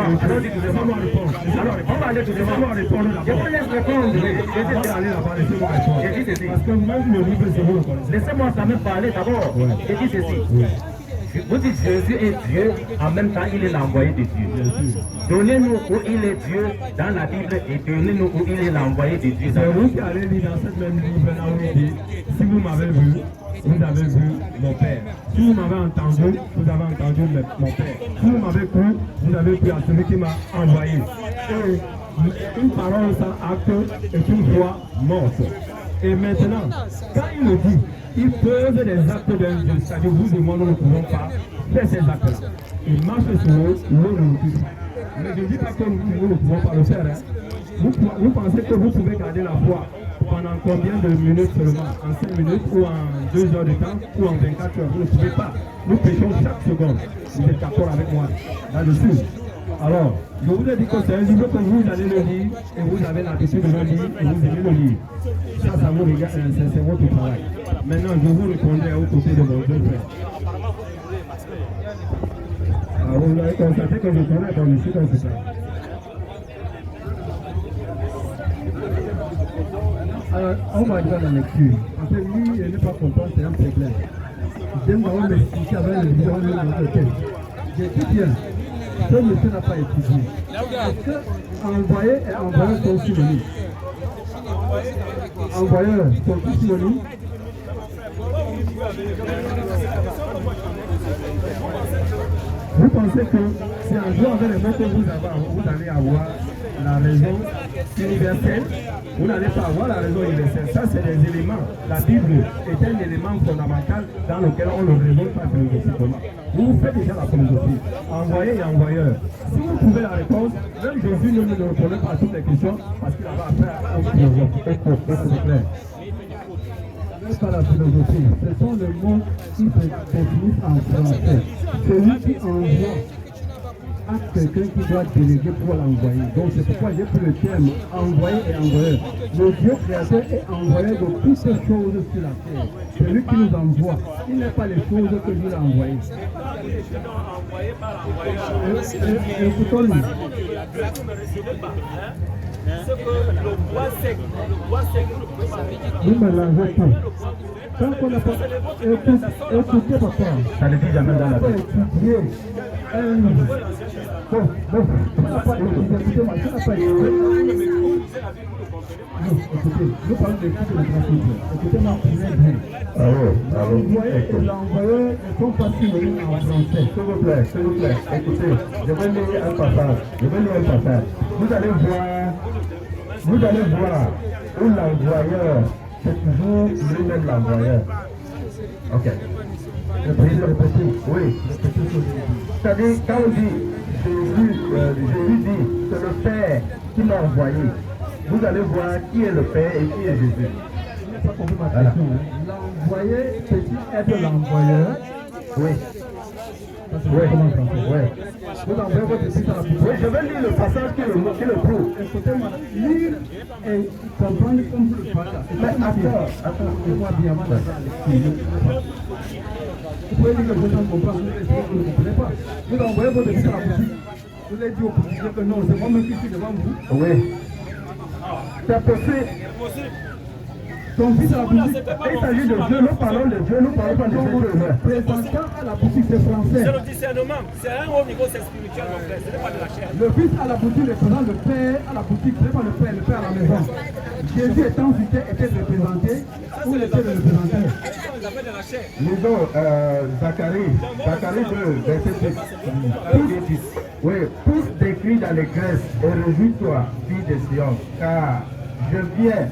Alors, on va aller tout devant. Je vous laisse répondre. J'ai dit ceci. Parce que même le livre, c'est vous le connaissez. Laissez-moi quand même parler d'abord. J'ai dit ceci. Vous dites Jésus est Dieu, en même temps il est l'envoyé de Dieu. Donnez-nous où il est Dieu dans la Bible et donnez-nous où il est l'envoyé de Dieu. C'est vous qui allez lire dans cette même livre là où il dit, si vous m'avez vu, vous avez vu mon Père. Si vous m'avez entendu, vous avez entendu mon Père. Si vous m'avez cru, vous avez cru à celui qui m'a envoyé. Et une parole sans acte est une voix morte. Et maintenant, quand il le dit, il pose des actes d'un Dieu. C'est-à-dire, vous et moi, nous ne pouvons pas faire ces actes-là. Il marche sur eux, l'eau ne nous tue pas. Mais je ne dis pas que nous ne pouvons pas le faire. Hein. Vous pensez que vous pouvez garder la foi pendant combien de minutes seulement? En 5 minutes ou en 2 heures de temps ou en 24 heures? Vous ne pouvez pas. Nous péchons chaque seconde. Vous êtes d'accord avec moi là-dessus? Alors, je vous ai dit que c'est un livre que vous allez le lire et vous avez l'habitude de le lire et vous allez le lire. Ça vous regarde, c'est votre travail. Maintenant, je vous répondrai aux côtés de mon deux frères. Alors, vous avez constaté que je connais comme ici comme ça. Alors, on va dire la lecture. En fait, lui, il n'est pas content, c'est un problème. J'aime d'abord m'expliquer avec le visuel de notre tête. J'ai dit bien. Ce monsieur n'a pas étudié. Parce que envoyer et envoyeur sont synonymes. Envoyeur sont synonymes. Vous pensez que c'est en jouant avec les mots que vous allez avoir la raison universelle, vous n'allez pas avoir la raison universelle. Ça, c'est des éléments. La Bible est un élément fondamental dans lequel on ne raisonne pas philosophiquement. Vous faites déjà la philosophie. Envoyé et envoyeur. Si vous trouvez la réponse, même Jésus ne répondait pas à toutes les questions parce qu'il avait affaire au philosophe. C'est clair. Ce n'est pas la philosophie. Ce sont les mots qui se définissent en français. Celui qui envoie à quelqu'un qui doit déléguer pour l'envoyer. Donc c'est pourquoi j'ai pris le terme envoyé et envoyeur. Le Dieu créateur est envoyé de toutes ces choses sur la terre. Celui qui nous envoie, il n'est pas les choses que Dieu a envoyées. Écoutons-nous. Vous me l'avez pas. Tant qu'on n'a pas écouté papa, ça ne dit jamais dans la Bible. Bon, on n'a pas écouté, on n'a pas écouté. Écoutez, nous parlons de l'écoute de l'écriture. Écoutez-moi très bien. L'envoyé et l'envoyeur ne sont pas synonymes en français. S'il vous plaît, écoutez, je vais lire un passage. Vous allez voir où l'envoyeur, c'est toujours lui-même l'envoyeur. Ok. Répétez. Oui. C'est-à-dire, quand on dit Jésus dit, c'est le Père qui m'a envoyé. Vous allez voir qui est le Père et qui est Jésus. Je n'ai pas compris ma question. L'envoyé, peut-il être l'envoyeur? Oui. Oui. Vous envoyez votre fils à la boutique. Oui, je vais lire le passage qui le prouve. Écoutez-moi, lire et comprendre comme vous le faites. Mais attends, écoutez-moi bien avant d'aller. Vous pouvez dire que je ne comprends pas, vous ne comprenez pas. Vous envoyez votre fils à la boutique. Vous avez dit au policier que non, c'est moi-même qui suis devant vous. Oui. C'est possible. Ton fils à la boutique, il s'agit de Dieu, nous parlons de Dieu, nous parlons pas de Dieu. Présentant à la boutique, c'est français. C'est le discernement, c'est un haut niveau, c'est spirituel, mon frère, ce n'est pas de la chair. Le fils à la boutique représente le père à la boutique, ce n'est pas le père à la maison. Jésus étant cité était représenté, où il était représenté. Lisons Zacharie 2, verset 6. Oui, tous des cris d'allégresse et réjouis-toi, fille de Sion, car je viens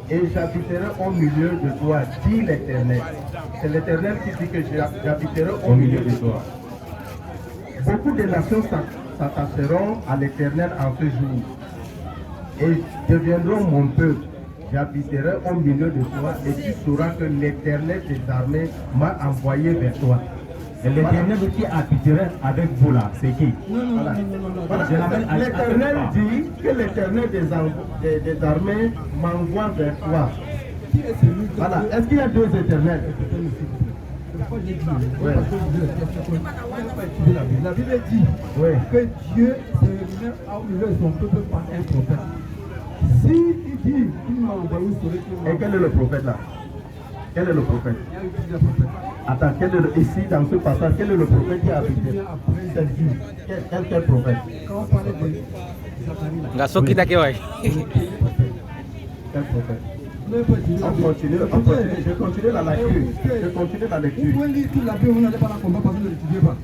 et j'habiterai au milieu de toi, dit l'Éternel. C'est l'Éternel qui dit que j'habiterai au milieu de toi. Beaucoup de nations s'attacheront à l'Éternel en ce jour et deviendront mon peuple. J'habiterai au milieu de toi et tu sauras que l'Éternel des armées m'a envoyé vers toi. Et l'Éternel qui habiterait avec vous là, c'est qui? Voilà. L'Éternel dit que l'Éternel des armées m'envoie vers toi. Voilà. Est-ce qu'il y a deux éternels? Pourquoi j'ai dit ouais. Parce que la Bible dit ouais. Que Dieu se met à enlever son peuple par un prophète. Si il dit qu'il m'a envoyé sur les... Et quel est le prophète là? Quel est le prophète? Attends, ici dans ce passage, quel est le prophète qui a habité? Quel prophète? Quand on parlait de Garçon qui t'a quel prophète? On continue, je continue la lecture. Vous pouvez lire toute la Bible, vous n'allez pas la comprendre parce que vous ne l'étudiez pas.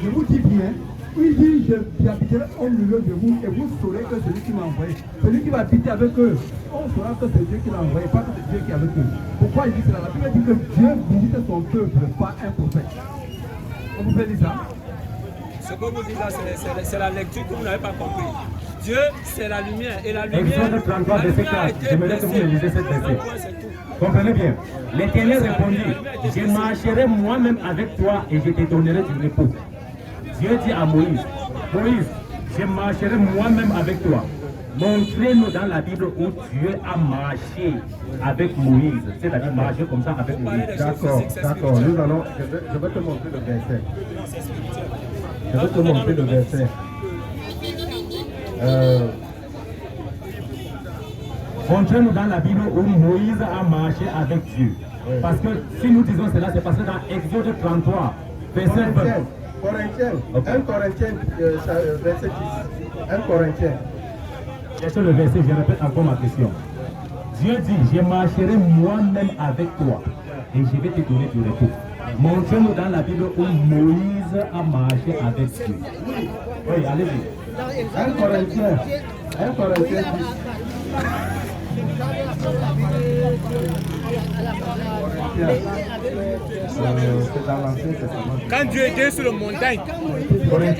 Je vous dis bien, il dit, j'habiterai au milieu de vous et vous saurez que celui qui m'a envoyé, celui qui va habiter avec eux, on saura que c'est Dieu qui l'a envoyé, pas que c'est Dieu qui est avec eux. Pourquoi il dit cela? La Bible dit que Dieu visite son peuple, pas un prophète. On vous fait dire ça? Ce que vous dites là, c'est la lecture que vous n'avez pas compris. Dieu, c'est la lumière. Et la lumière, Exode 33, verset 4. J'aimerais que vous lisez cette verset. Comprenez bien. L'Éternel répondit, je marcherai moi-même avec toi et je te donnerai du repos. Dieu dit à Moïse, Moïse, je marcherai moi-même avec toi. Montrez-nous dans la Bible où Dieu a marché avec Moïse. C'est-à-dire marcher comme ça avec Moïse. D'accord. Nous allons, je vais te montrer le verset. Je vais te montrer le verset. Montrez-nous dans la Bible où Moïse a marché avec Dieu. Oui. Parce que si nous disons cela, c'est parce que dans Exode 33, verset 20. Corinthiens, okay. 1 Corinthiens, verset 10. 1 Corinthiens. Cherchez le verset, je répète encore ma question. Dieu dit, je marcherai moi-même avec toi et je vais te donner du repos. Montrez-nous dans la Bible où Moïse a marché avec Dieu. Oui, allez-y. 1 Corinthiens 10. Quand Dieu était sur la montagne,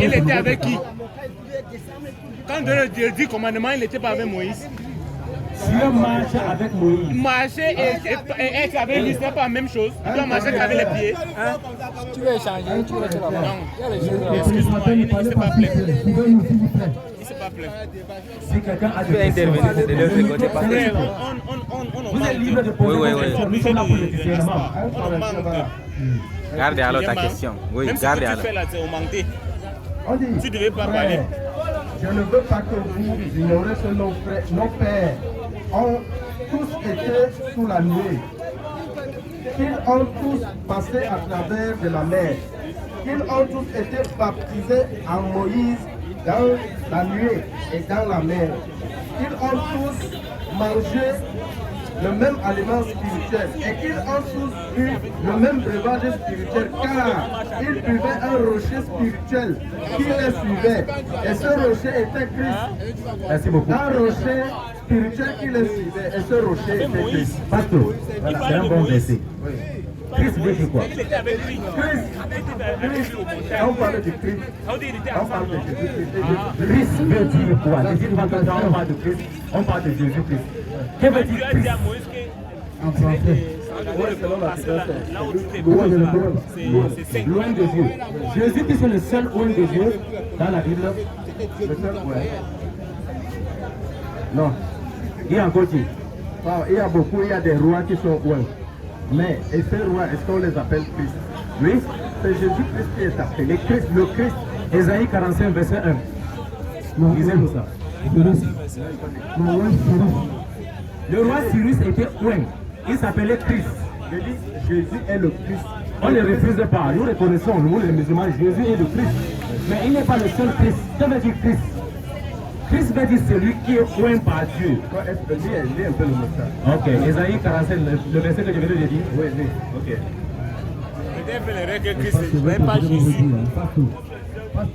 il était avec qui? Quand Dieu dit commandement, il n'était pas avec Moïse. Dieu marche avec Moïse. Marcher et être avec lui, ce n'est pas la même chose. Tu dois marcher avec les pieds. Hein? Tu veux échanger, tu veux échanger. Non, excuse-moi, il ne s'est pas plaint. Il ne s'est pas plaint. Si quelqu'un a des questions, vous êtes libre de poser des questions. Nous sommes là pour le discernement. Gardez alors ta question. Oui, gardez alors. Même si tu fais là, c'est augmenté. Tu ne devais pas parler. Je ne veux pas que vous ignorez que nos pères ont tous été sous la nuée. Qu'ils ont tous passé à travers de la mer. Qu'ils ont tous été baptisés en Moïse dans la nuée et dans la mer. Qu'ils ont tous mangé le même aliment spirituel et qu'ils ont tous eu le même breuvage spirituel car ils buvaient un rocher spirituel qui les suivait et ce rocher était Christ. Merci beaucoup. Un rocher spirituel qui les suivait et ce rocher était Christ. Pasteur, voilà, c'est un bon verset. Oui. Christ veut dire quoi? Il était avec lui. On parle de Christ. On parle de Jésus-Christ. Christ veut dire quoi? Ne dites pas que quand on parle de Christ, on parle de Jésus-Christ. Que veut dire Christ? En français. Loin de Dieu. Jésus-Christ est le seul loin de Dieu dans la Bible. Le seul loin. Non. Il y a encore qui? Il y a beaucoup, il y a des rois qui sont loin. Mais, et ces rois, est-ce qu'on les appelle Christ? Oui, c'est Jésus-Christ qui est appelé Christ, le Christ. Ésaïe 45, verset 1. Lisez-nous ça. Le roi Cyrus était loin. Il s'appelait Christ. Je dis, Jésus est le Christ. On ne le refuse pas. Nous reconnaissons, nous les musulmans, Jésus est le Christ. Mais il n'est pas le seul Christ. Que veut dire Christ? Christ veut dire celui qui est loin par Dieu. Lis un peu le mot. Ok, Ésaïe 45, le verset que je viens de dire. Oui, oui. Ok. Peut-être que Christ n'est pas Jésus.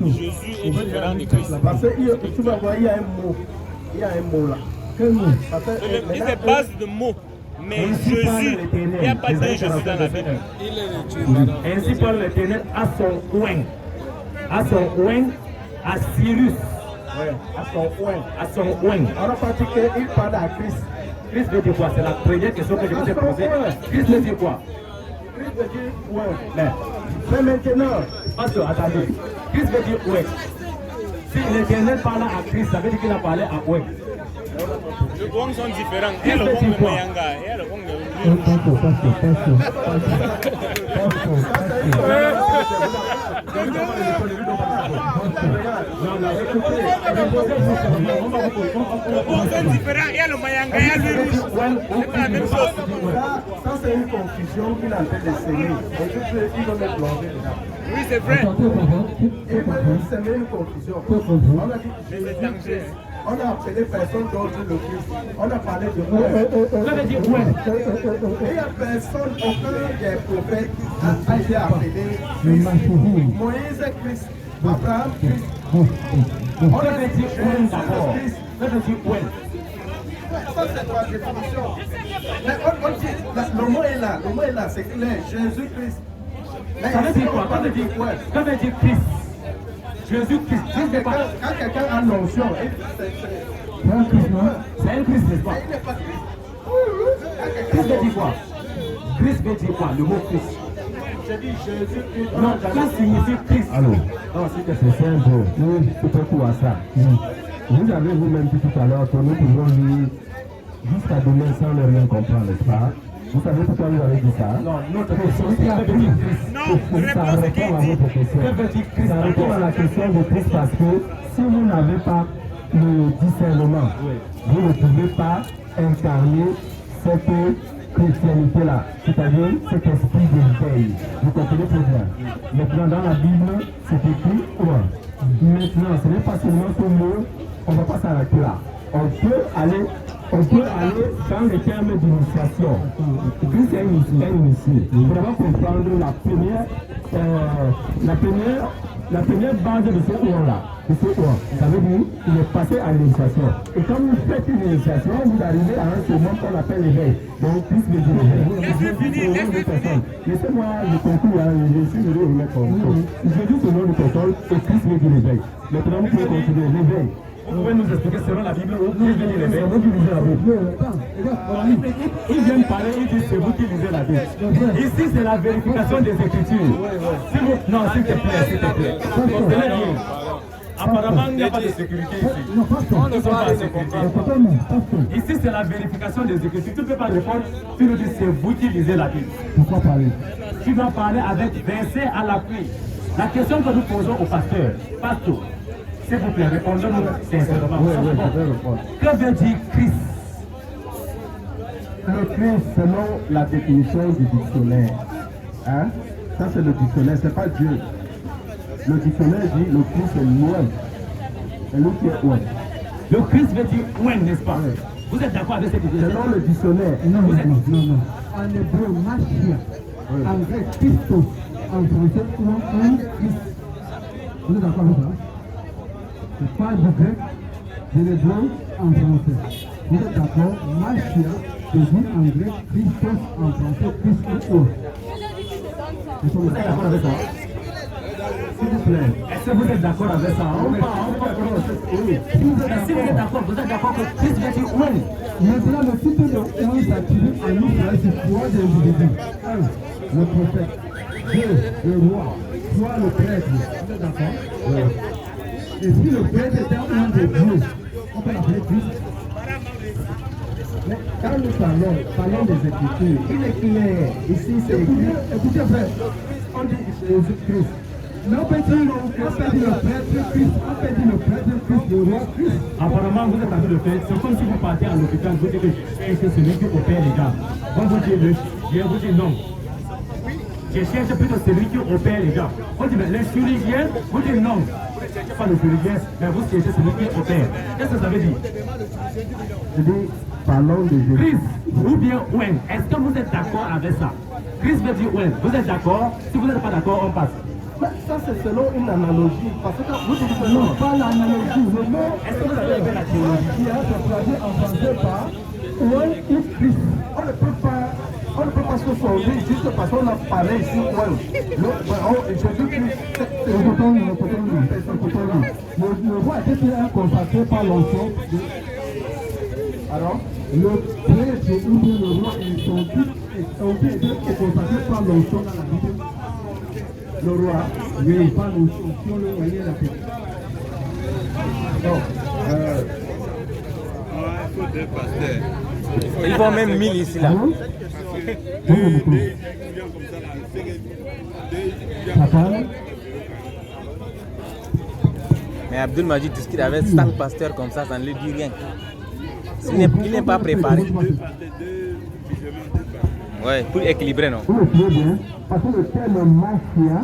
Jésus est différent de Christ. Parce que tu vas voir, il y a un mot. Il y a un mot là. Quel mot? Il se base de mots. Mais Jésus, il n'y a pas de Jésus dans la Bible. Ainsi parle l'Éternel à son oin. À son oin, à Cyrus. À son oin. On a parti qu'il parle à Christ. Christ veut dire quoi? C'est la première question que je vous ai posée. Christ veut dire quoi? Christ veut dire oin. Mais maintenant, attendez. Christ veut dire oin. Si l'Éternel parle à Christ, ça veut dire qu'il a parlé à oin. Les Wong sont différents. Et le Wong de Mayanga, et le Wong de sont différents. Il y a le Mayanga, il y a le Rouge. C'est pas la même chose. Ça, c'est une confusion qu'il a en train de semer. Il va me plonger dedans. Oui, c'est vrai. Il veut semer une confusion. On a dit Jésus-Christ. On a appelé personne d'autre le Christ. On a parlé de moi. Ça veut dire ouais. Il n'y a personne, aucun des prophètes a été appelé Christ. Moïse est Christ. Abraham Christ. On avait dit ouais d'abord. Ça veut dire ouais. Ça, c'est la définition. Mais on dit, le mot est là, le mot est là, c'est clair. Jésus-Christ. Ça veut dire quoi? Ça veut dire quoi? Ça veut dire Christ. Jésus-Christ. Quand quelqu'un a notion, c'est un Christ, non? C'est un Christ, n'est-ce pas? il n'est pas Christ. Christ veut dire quoi? Christ veut dire quoi? Le mot Christ. J'ai dit Jésus-Christ. Non, ça signifie Christ. Allô? Non, c'est simple. Oui, c'est un coup à ça. Vous avez vous-même dit tout à l'heure que nous pouvons lire jusqu'à demain sans ne rien comprendre, n'est-ce pas? Vous savez pourquoi vous avez dit ça? Non, notre question, c'est ça veut dire Christ. Non, Ça réponse répond à qui dit. votre question. Ça veut dire Christ. Ça répond à la question de Christ parce que si vous n'avez pas le discernement, vous ne pouvez pas incarner cette chrétienté-là, c'est-à-dire cet esprit d'éveil. Vous comprenez très bien. Maintenant, dans la Bible, c'est écrit quoi? Maintenant, ce n'est pas seulement ce mot, on ne va pas s'arrêter là. On peut aller dans les termes d'initiation. Christ est initié. Il faut d'abord comprendre la première base de ce courant-là. Ça veut dire qu'il est passé à l'initiation. Et quand vous faites une initiation, vous arrivez à un moment qu'on appelle l'éveil. Donc, Christ veut dire l'éveil. Laissez-moi le concours, je suis heureux de remettre en cause. Je dis ce nom de personne et Christ veut dire l'éveil. Maintenant, vous pouvez continuer l'éveil. Vous pouvez nous expliquer selon la Bible où Christ veut dire l'éveil? Il vient de parler, il dit c'est vous qui lisez la Bible. Ici, c'est la vérification des Écritures. Non, s'il te plaît. Apparemment, il n'y a pas de sécurité ici. On ne pas de sécurité. Ici, c'est la vérification des Écritures. Tu ne peux pas répondre, tu nous dis c'est vous qui lisez la Bible. Pourquoi parler? Tu dois parler avec verset à l'appui. La question que nous posons au pasteur, s'il vous plaît, répondez-nous sincèrement. Que veut dire Christ? Le Christ, selon la définition du dictionnaire, hein? Ça c'est le dictionnaire, c'est pas Dieu. Le dictionnaire dit le Christ est loin. C'est lui qui est loin. Le Christ veut dire loin, n'est-ce pas? Vous êtes d'accord avec cette idée? Selon le dictionnaire. Non. En hébreu, Machia. En grec, Christos. En français, Christ. Vous êtes d'accord avec ça? Je parle du grec, de l'hébreu en français. Vous êtes d'accord? Machia, je dis en grec, Christos, en français, Christos. Vous êtes d'accord avec ça? S'il vous plaît. Est-ce que vous êtes d'accord avec ça? Si vous êtes d'accord que Christ veut dire loin. Maintenant, le titre de 11 s'attribue à nous, c'est trois individus. 1. Le prophète. 2. Le roi. 3. Le prêtre. Vous êtes d'accord? Oui. Et si le prêtre était un de Dieu, on peut l'appeler Christ. Mais quand nous parlons des Écritures, il est clair. Ici, c'est écrit. Écoutez, frère, on dit Jésus-Christ. Mais on peut dire le prêtre Christ, on peut dire le prêtre Christ, le roi Christ. Apparemment, vous êtes en train de faire, c'est comme si vous partez à l'hôpital, vous dites que c'est celui qui opère les gens. On vous dit le chirurgien, vous dites non. Je cherche plutôt celui qui opère les gens. On dit, mais le chirurgien, vous dites non. Vous ne cherchez pas le chirurgien, mais vous cherchez celui qui opère. Qu'est-ce que ça veut dire? Je dis, parlons de Jésus. Christ ou bien Ouen. Est-ce que vous êtes d'accord avec ça? Christ veut dire Ouen. Vous êtes d'accord? Si vous n'êtes pas d'accord, on passe. Ça, c'est selon une analogie. Parce que vous dites que non, pas l'analogie. Le mot, est-ce que vous avez fait la théologie? Qui a été traduit en français par Ouen ou Christ. On ne peut pas se sauver juste parce qu'on a parlé ici Ouen. Jésus-Christ, le roi était consacré par l'onction. Alors, le prêtre ou bien le roi ont été consacrés par l'onction dans la Bible. Le roi, oui, pas l'onction, si on le voyait la tête. Donc, Ils font même 1000 ici là. Mais Abdul Majid discute avec 5 pasteurs comme ça ne lui dit rien. Il n'est pas préparé. Ouais, pour équilibrer, non? Vous le trouvez bien, parce que le terme mafia,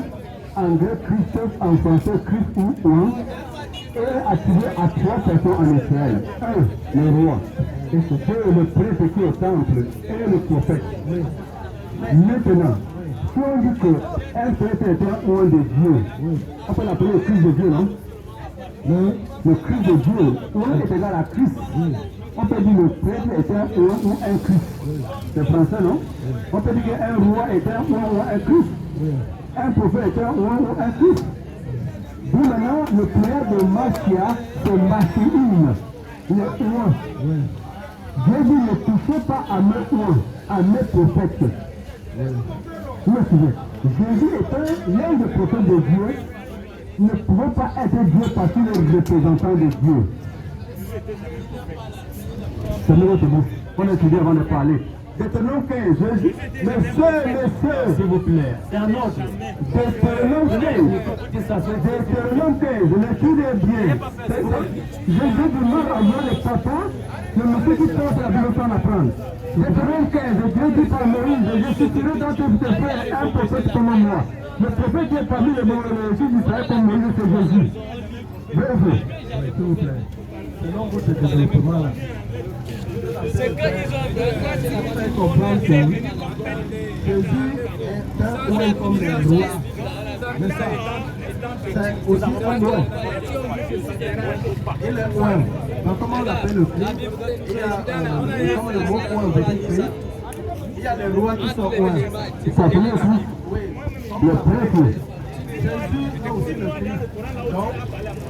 en grec Christos, en français Christ ou est attribué à 3 personnes en Israël. 1, le roi, et c'est le prêtre qui est au temple, et le prophète. Maintenant, si on dit qu'un prêtre est un oint de Dieu, on peut l'appeler le Christ de Dieu, non? Le Christ de Dieu, oint est égal à Christ. On peut dire que le prêtre est un roi ou un Christ. C'est français, non? On peut dire qu'un roi est un roi ou un Christ. Un prophète est un roi ou un Christ. D'où maintenant, le prière de Machia, c'est masculine. Il est roi. Dieu dit ne touchez pas à mes rois, à mes prophètes. Vous me suivez? Jésus étant l'un des prophètes de Dieu, ne pouvait pas être Dieu parce qu'il est représentant de Dieu. C'est mieux que vous. On a étudié avant de parler. Deutéronome 15, Jésus, messieurs, s'il vous plaît, c'est un ordre. Deutéronome 15, l'étude est bien. Jésus demande à voir les papas, le monsieur qui pense la Bible sans apprendre. Deutéronome 15, Dieu dit par Moïse, je susciterai dans tes frères un prophète comme moi. Le prophète qui est parmi les fils d'Israël comme Moïse, c'est Jésus. Bref, s'il vous plaît. Selon votre développement là. C'est quand ils ont besoin de comprendre que Jésus est un roi comme les rois. Mais ça, c'est aussi un roi. Il est roi. Donc comment on appelle le Christ? Il y a comment le mot roi veut dire? Il y a les rois qui sont rois. Il s'appelle aussi le prêtre. Jésus est aussi le Christ. Donc,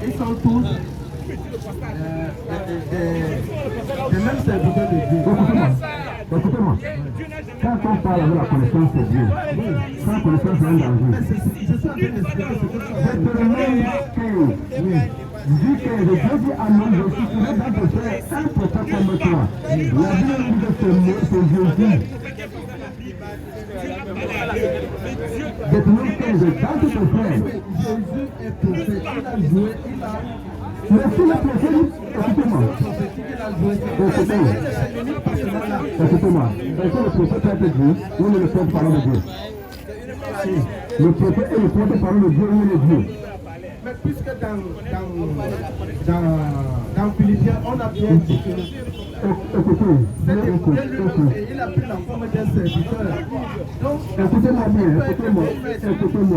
ils sont tous des mêmes serviteurs de Dieu. Écoutez-moi. Quand on parle de la connaissance de Dieu, sans connaissance, c'est un danger. C'est ça que dit que Dieu dit à nous, je suis dans de faire un prophète comme toi. La Bible dit que c'est Jésus. Deutéronome 15, dans tout le frère. Jésus est prophète, il a joué, il a... Merci le prophète, écoutez-moi. Écoutez-moi. Est-ce que le prophète est Dieu ou le porte-parole de Dieu? Le prophète est le porte-parole de Dieu ou le Dieu? Mais puisque dans Philippiens, on a bien dit que il a pris la forme d'un serviteur. Donc, écoutez-moi bien, écoutez-moi. On ne refuse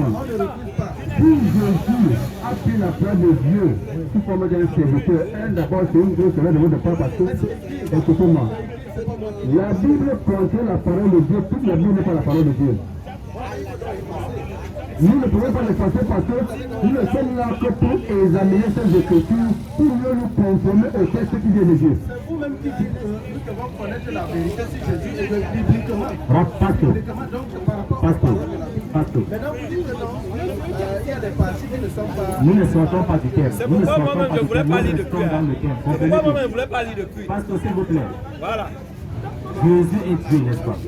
pas. Si Jésus a pris la place de Dieu sous forme d'un serviteur, d'abord c'est une grosse erreur de votre part parce que, écoutez-moi, la Bible contient la parole de Dieu, toute la Bible n'est pas la parole de Dieu. Nous ne pouvons pas le passer parce que nous ne sommes là que pour examiner ces écritures, pour mieux nous conformer au texte qui vient de Dieu. C'est vous-même qui dites que nous devons connaître la vérité si Jésus est bibliquement. Pasteur. Maintenant vous dites que non, il y a des parties qui ne sont pas... Nous ne sortons pas du terme. C'est pourquoi moi-même je voulais pas lire de cœur. Pourquoi moi-même je voulais pas lire de cœur. Pasteur, s'il vous plaît. Voilà. Jésus est Dieu, n'est-ce pas?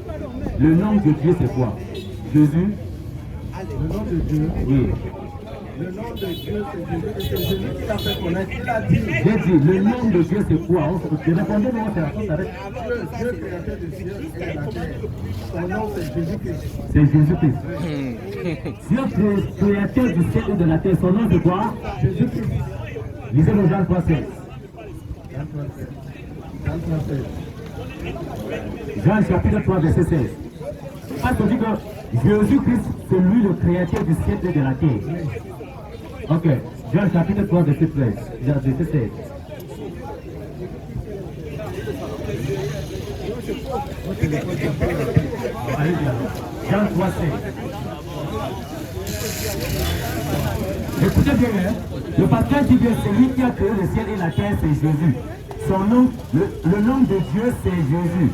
Le nom de Dieu c'est quoi? Jésus. Le nom de Dieu. Oui. Le nom de Dieu, c'est Jésus qui l'a fait connaître. Il a dit. J'ai dit, le nom de Dieu, c'est quoi? Répondez-moi, c'est la chose avec. Dieu créateur de ciel et de la terre. Son nom, c'est Jésus-Christ. C'est Jésus-Christ. Dieu créateur du ciel et de la terre. Son nom, c'est quoi? Jésus-Christ. Lisez le Jean 3,16. Jean chapitre 3, verset 16. Parce qu'on dit que Jésus-Christ, c'est lui le créateur du ciel et de la terre. Ok, Jean chapitre 3, verset 13. Verset 16. Jean 3, 16. Écoutez bien, hein? Le pasteur dit que c'est lui qui a créé le ciel et la terre, c'est Jésus. Son nom, le nom de Dieu, c'est Jésus.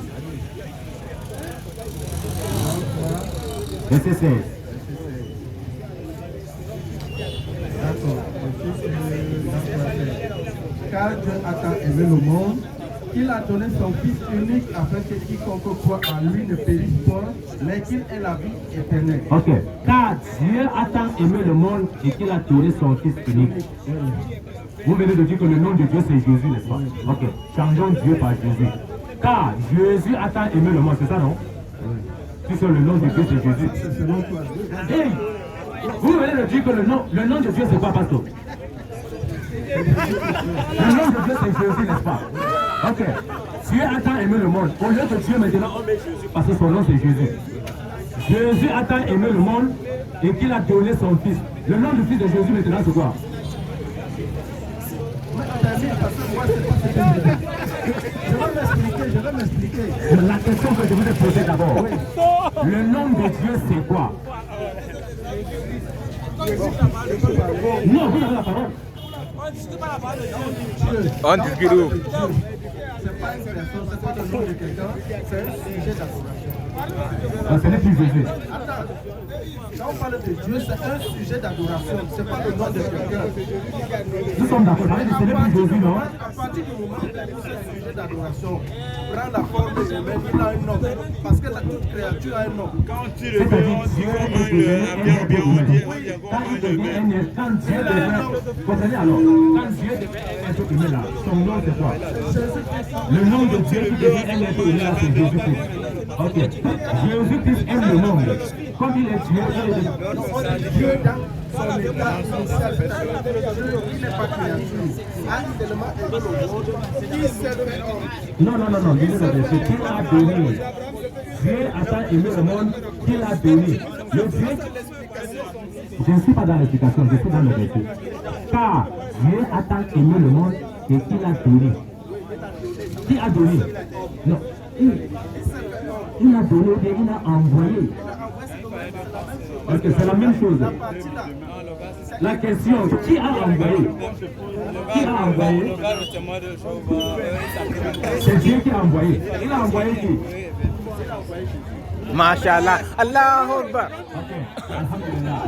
Verset 16. Car Dieu a tant aimé le monde qu'il a donné son Fils unique afin que quiconque croit en lui ne périsse point, mais qu'il ait la vie éternelle. Ok. Car Dieu a tant aimé le monde et qu'il a donné son Fils unique. Vous venez de dire que le nom de Dieu c'est Jésus, n'est-ce pas? Ok. Changeons Dieu par Jésus. Car Jésus a tant aimé le monde, c'est ça non? Si c'est le nom de Dieu c'est Jésus. Hey, vous venez de dire que le nom de Dieu c'est quoi, pasteur? Le nom de Dieu c'est Jésus, n'est-ce pas? Ok. Dieu a tant aimé le monde. Au lieu de Dieu maintenant, on met Jésus parce que son nom c'est Jésus. Jésus a tant aimé le monde et qu'il a donné son Fils. Le nom du Fils de Jésus maintenant c'est quoi? Je vais m'expliquer. La question que je vous ai posée d'abord. Le nom de Dieu c'est quoi? Non, vous avez la parole. On discute où? C'est pas une personne, c'est pas le nom de quelqu'un, c'est un sujet d'adoration. Ce n'est plus Jésus. Attends, quand on parle de Dieu, c'est un sujet d'adoration, c'est pas le nom de quelqu'un. Nous sommes d'accord, ce n'est plus Jésus, non? À partir du moment où c'est un sujet d'adoration, prend la forme de humain, il a un nom, parce que toute créature a un nom. Quand tu le veux, on dit comment bien on dit. Quand Dieu devient, comprenez alors, quand Dieu devient un être humain là, son nom c'est quoi? Le nom de Dieu qui devient un être humain là, c'est Jésus-Christ. Ok. Jésus-Christ aime le monde. Comme il est Dieu, il est Dieu dans son état initial, Dieu qui n'est pas créature, a tellement aimé le monde, qui s'est fait homme. Non, Dieu qu'il a donné. Dieu a tant aimé le monde qu'il a donné. Le Dieu, je ne suis pas dans l'explication, je suis dans le verset. Car Dieu a tant aimé le monde et qu'il a donné. Qui a donné? Non. Il a donné et il a envoyé. Ok, c'est la même chose. La question, qui a envoyé? Qui a envoyé? C'est Dieu qui a envoyé. Il a envoyé qui? Mashallah. Allahu Akbar. Ok, alhamdulillah.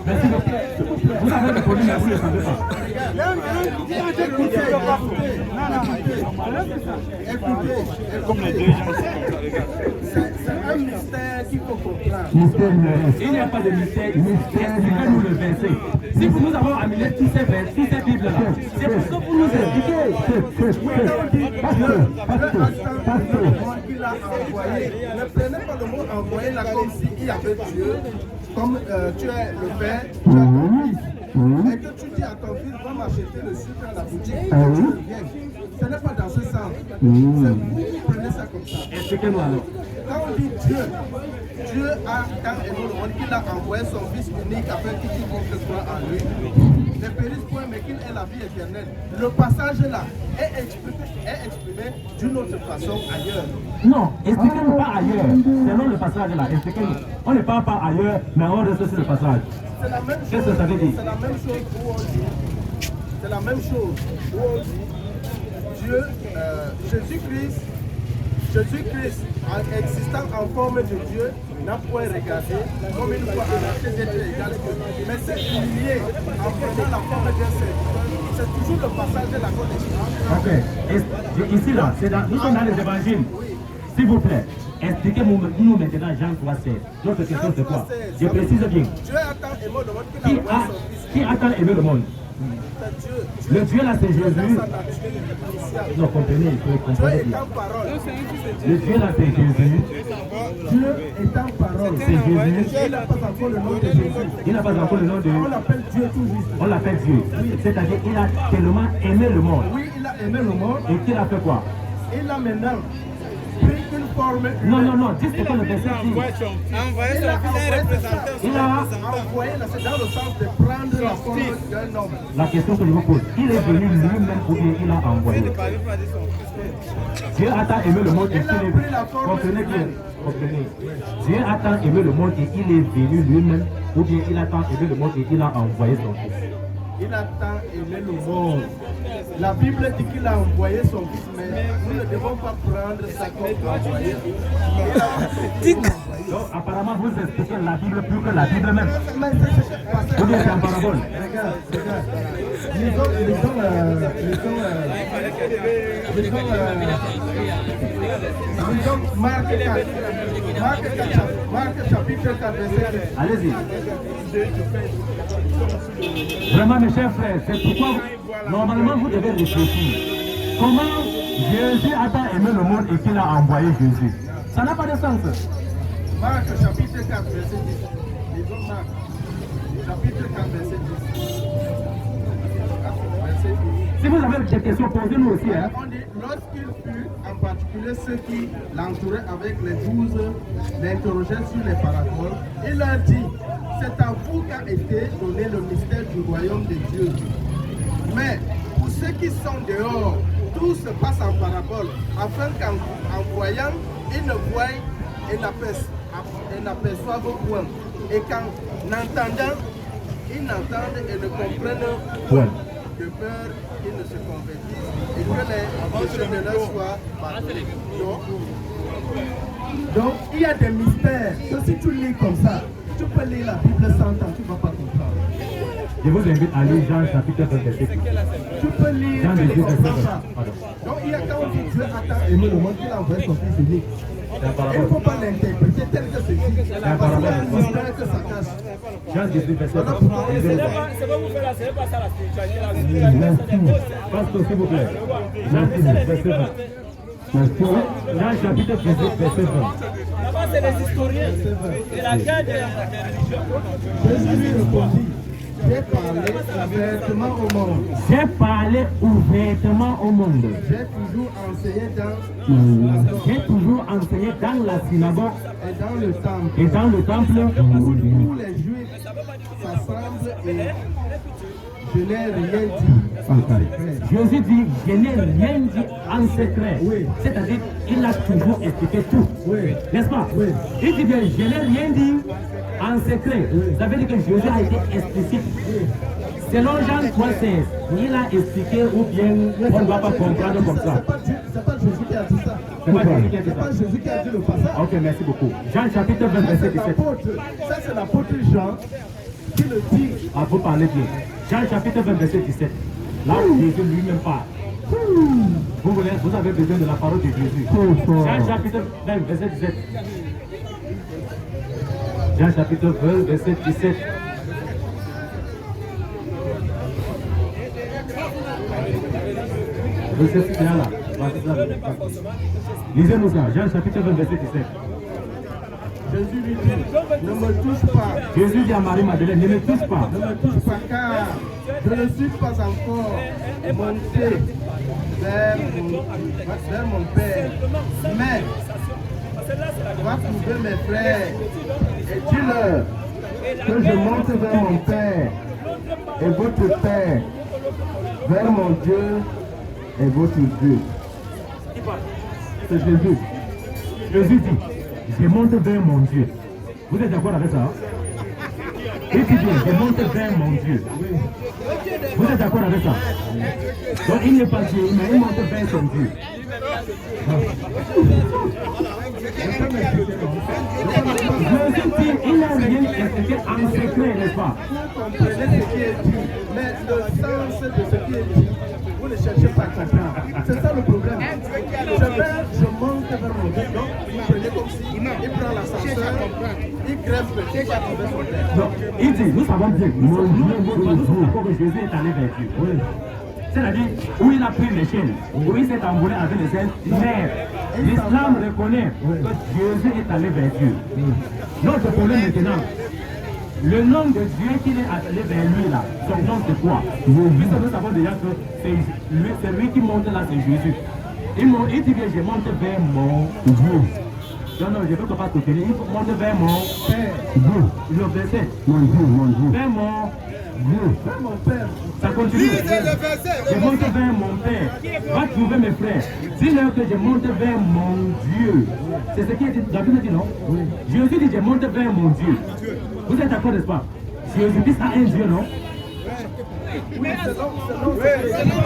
Merci beaucoup. Vous avez le problème, mais vous ne le savez pas. Comme les deux gens. C'est un mystère qu'il faut comprendre. Mystère, il n'y a pas de mystère. Expliquez-nous le verset. Si nous avons amené tous ces Bibles-là, c'est pour que vous nous expliquez. Il a envoyé. Ne prenez pas le mot envoyer là comme s'il y avait Dieu, comme tu es le Père, tu as ton Fils. Et que tu dis à ton fils, va m'acheter le sucre à la boutique, et tu reviens. Ce n'est pas dans ce sens. C'est vous qui prenez ça comme ça. Expliquez-nous alors. Quand on dit Dieu, Dieu a tant aimé le monde qu'il a envoyé son Fils unique afin qu'il quiconque croit en lui ne périsse point, mais qu'il ait la vie éternelle. Le passage là est exprimé d'une autre façon ailleurs. Non, expliquez-nous pas ailleurs. C'est non le passage là. Expliquez-nous. On ne parle pas ailleurs, mais on reste sur le passage. C'est la même chose. Qu'est-ce que ça veut dire? C'est la même chose où on dit. C'est la même chose où on dit Dieu, Jésus-Christ, en existant en forme de Dieu, n'a point regardé comme une fois arraché d'être égal que lui. Mais c'est humilié en prenant la forme d'un serviteur. C'est toujours le passage de la connaissance. Ok. Ici là, nous sommes dans les évangiles. S'il vous plaît, expliquez-nous maintenant Jean 3,16. Notre question c'est quoi? Je précise bien. Dieu a tant aimé le monde qu'il a envoyé son Fils. Qui a tant aimé le monde? Le Dieu là c'est Jésus. Non, comprenez, il faut comprendre. Le Dieu là c'est Jésus. Dieu est en parole. C'est Jésus. Il n'a pas encore le nom de Jésus. Il n'a pas encore le nom de... On l'appelle Dieu tout juste. On l'appelle Dieu. C'est-à-dire qu'il a tellement aimé le monde. Oui, il a aimé le monde. Et qu'il a fait quoi? Il a maintenant pris une forme. Non, dis ce que le verset dit. Il a envoyé, c'est dans le sens de prendre la forme d'un homme. La question que je vous pose, il est venu lui-même ou bien il a envoyé? Dieu a tant aimé le monde et qu'il est venu. Comprenez bien. Comprenez. Dieu a tant aimé le monde et il est venu lui-même ou bien il a tant aimé le monde et il a envoyé son fils. Il a tant aimé le monde. La Bible dit qu'il a envoyé son fils, mais nous ne devons pas prendre ça comme envoyé. Donc apparemment vous expliquez la Bible plus que la Bible même. Ou bien c'est en parabole. Regarde. Marc chapitre 4, verset 4. Allez-y. Vraiment, mes chers frères, c'est pourquoi normalement vous devez réfléchir. Comment Jésus a tant aimé le monde et qu'il a envoyé Jésus? Ça n'a pas de sens. Marc chapitre 4, verset 10. Lisons Marc chapitre 4, verset 10. Si vous avez des questions, posez-nous aussi. Hein? On dit, lorsqu'il fut, en particulier ceux qui l'entouraient avec les 12, l'interrogeaient sur les paraboles, il leur dit, c'est à vous qu'a été donné le mystère du royaume de Dieu. Mais pour ceux qui sont dehors, tout se passe en parabole, afin qu'en voyant, ils ne voient et n'aperçoivent point. Et qu'en entendant, ils n'entendent et ne comprennent point. De peur qu'ils ne se convertissent et que les chemineurs soient partis. Donc, il y a des mystères que si tu lis comme ça, tu peux lire la Bible 100 ans, tu ne vas pas comprendre. Je vous invite à lire Jean chapitre 20, verset 6. Tu peux lire, tu ne comprends pas. Donc, il y a quand on dit Dieu a tant aimé le monde qu'il a envoyé son fils unique. Il ne faut pas l'interpréter tel que c'est dit. Parce qu'il y a un mystère que ça cache. Jean 18, verset 7. C'est pas vous faire là, c'est pas ça la spiritualité. Pasteur, s'il vous plaît. Jean 18, verset 20. Jean chapitre 18, verset 20. Là-bas, c'est les historiens. C'est la guerre de la religion. Jésus lui répondit, j'ai parlé ouvertement au monde. J'ai parlé ouvertement au monde. J'ai toujours enseigné dans la synagogue et dans le temple. Et dans le temple, Où tous les Juifs s'assemblent et je n'ai rien dit. Jésus dit, je n'ai rien dit en secret. Oui. C'est-à-dire, il a toujours expliqué tout. Oui. N'est-ce pas? Oui. Il dit bien, je n'ai rien dit en secret. Ça veut dire que Jésus a été explicite. Selon Jean 3,16, il a expliqué ou bien on ne va pas comprendre comme ça. C'est pas Jésus qui a dit ça. C'est pas Jésus qui a dit C'est ça. pas Jésus qui a dit le passage. Ok, merci beaucoup. Jean chapitre 20, verset 17. Ça, c'est l'apôtre Jean qui le dit. Ah, vous parlez bien. Jean chapitre 20, verset 17. Là où Jésus lui-même parle. Vous avez besoin de la parole de Jésus. Jean chapitre 20, verset 17. Jean chapitre 20, verset 17. Verset 17 là. Lisez-nous ça. Jean chapitre 20, verset 17. Jésus lui dit, ne me touche pas. Jésus dit à Marie-Madeleine, ne me touche pas. Ne me touche pas car je ne suis pas encore monté vers mon Père. Mais va trouver mes frères et dis-leur que je monte vers mon Père et votre Père, vers mon Dieu et votre Dieu. C'est Jésus. Jésus dit, je monte vers mon Dieu. Vous êtes d'accord avec ça? Il dit, je monte vers mon Dieu. Vous êtes d'accord avec ça? Donc il n'est pas Dieu, mais il monte vers son Dieu. Jésus dit, il n'a rien expliqué en secret, n'est-ce pas? Vous comprenez ce qui est dit, mais le sens de ce qui est dit, vous ne cherchez pas à comprendre. C'est ça le problème. Je monte vers mon Dieu. Donc, vous prenez comme si il prend l'ascenseur, il greffe le Dieu va trouver son Père. Donc, il dit, nous savons bien, mon Dieu, que Jésus est allé vers Dieu. Oui. C'est-à-dire, où il a pris l'échelle, où il s'est envolé avec les ailes, mais l'islam reconnaît que Jésus est allé vers Dieu. Notre problème maintenant, le nom de Dieu qu'il est allé vers lui là, son nom c'est quoi? Puisque nous savons déjà que c'est lui qui monte là, c'est Jésus. Il dit bien, je monte vers mon Dieu. Non, non, je ne peux pas te tenir. Il monte vers mon Père. Dieu. Le verset. Mon Dieu, mon Dieu. Vers mon Dieu. Vers mon Père. Ça continue. Je monte vers mon Père. Va trouver mes frères. Dis-leur que je monte vers mon Dieu. C'est ce qui est dit. La Bible dit non? Oui. Jésus dit je monte vers mon Dieu. Vous êtes d'accord, n'est-ce pas? Jésus dit ça un Dieu, non? Oui,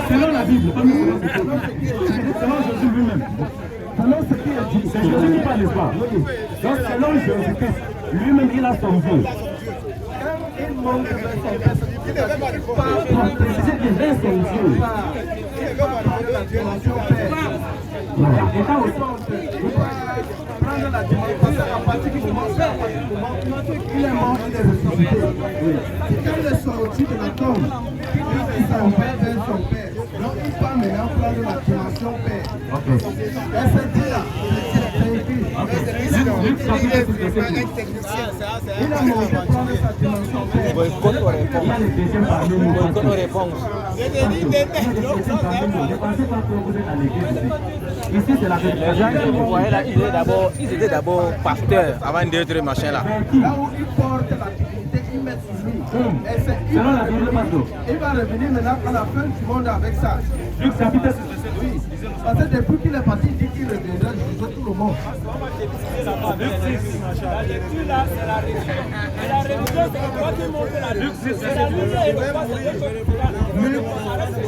selon la Bible, pas selon Jésus lui-même. Selon ce qui est dit, c'est Jésus qui parle, n'est-ce pas? Donc selon Jésus-Christ, lui-même il a son Dieu. Quand il monte vers son Père, il Pour préciser que l'un c'est Dieu. La dimension Père. Et quand aussi, Prendre la dimension, parce qu'à partir du moment, il est mort, il est ressuscité. Quand il est sorti de la tombe, son père vers son père. Donc il va maintenant prendre la dimension Père. Et c'est dit là, c'est écrit. Il a monté prendre sa dimension Père. il y a les deuxièmes parmi nous. Boycott aux réponses. Ne pensez pas que vous êtes à l'église ici. Ici, c'est la Les gens que vous voyez là, ils étaient d'abord pasteurs avant d'être machin là. Là où il porte la divinité, il met sur lui. Et c'est selon la Bible, pasteur. il va revenir maintenant à la fin du monde avec ça. Luc chapitre 6. Oui. Parce que depuis qu'il est parti, il dit qu'il reviendra juger tout le monde.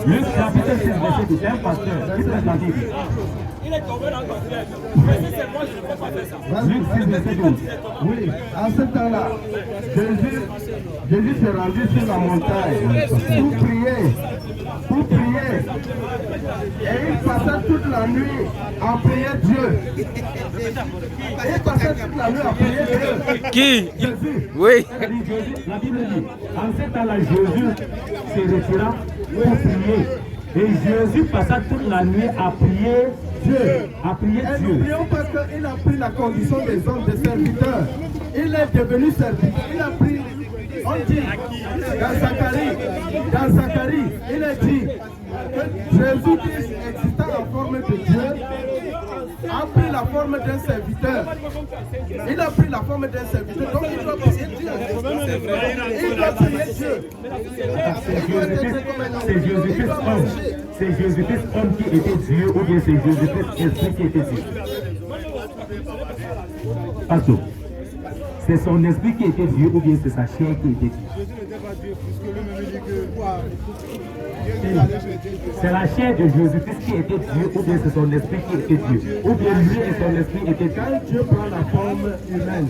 Luc chapitre 6, verset 10. C'est un pasteur qui prête la Bible. Il est tombé dans le ciel. C'est moi, je ne peux pas faire ça. Luc 6, verset 12. Oui, en ce temps-là, Jésus s'est rendu sur la montagne pour prier. Pour prier. Et il passait toute la nuit à prier Dieu. Il passait toute la nuit à prier Dieu. Qui? Oui. La Bible dit, en ce temps-là, Jésus se retira pour prier. Et Jésus passa toute la nuit à prier Dieu. À prier Et Dieu. n'oublions pas qu'il a pris la condition des hommes, des serviteurs. Il est devenu serviteur. Il a pris, on dit, dans Zacharie, il est dit que Jésus-Christ existant en forme de Dieu a pris la forme d'un serviteur. Il a pris la forme d'un serviteur. Donc il doit prier Dieu. Il doit prier Dieu. C'est Jésus-Christ homme. C'est Jésus-Christ homme qui était Dieu ou bien c'est Jésus-Christ esprit qui était Dieu. Pasteur, c'est son esprit qui était Dieu ou bien c'est sa chair qui était Dieu. C'est la chair de Jésus-Christ qui était Dieu ou bien c'est son esprit qui était Dieu. Ou bien lui et son esprit étaient Dieu. Quand Dieu prend la forme humaine,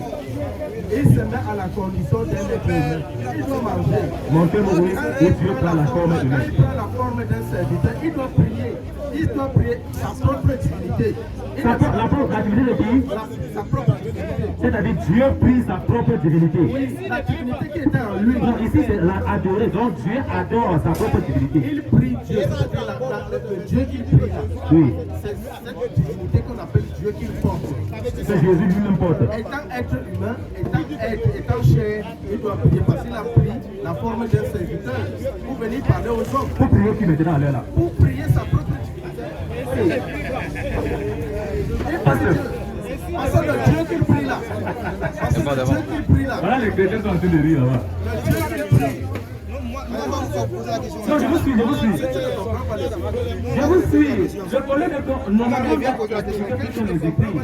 il se met à la condition d'un être humain. Il doit manger. Montrez-moi où Dieu prend la forme Quand humaine. il prend la forme d'un serviteur, il doit prier. Il doit prier sa propre divinité. La divinité de qui? Sa propre divinité. C'est-à-dire Dieu prit sa propre divinité. Oui, la divinité qui était en lui. Donc ici c'est l'adorer. Donc Dieu adore sa propre divinité. Il prie Dieu. Le Dieu qu'il prie là. Oui. C'est cette divinité qu'on appelle Dieu qu'il porte. C'est Jésus lui-même porte. Étant être humain, étant chair, il doit prier parce qu'il a pris la forme d'un serviteur pour venir parler aux hommes. Pour prier qui maintenant à l'heure là. Pour prier sa propre divinité. Et parce que le Dieu qu'il prie là. Parce que le Dieu qu'il prie là. Voilà les chrétiens sont en train de rire là-bas. Le Dieu qu'il prie. Non, je vous suis. Je vous suis. Le problème est que normalement, quelqu'un les écrits.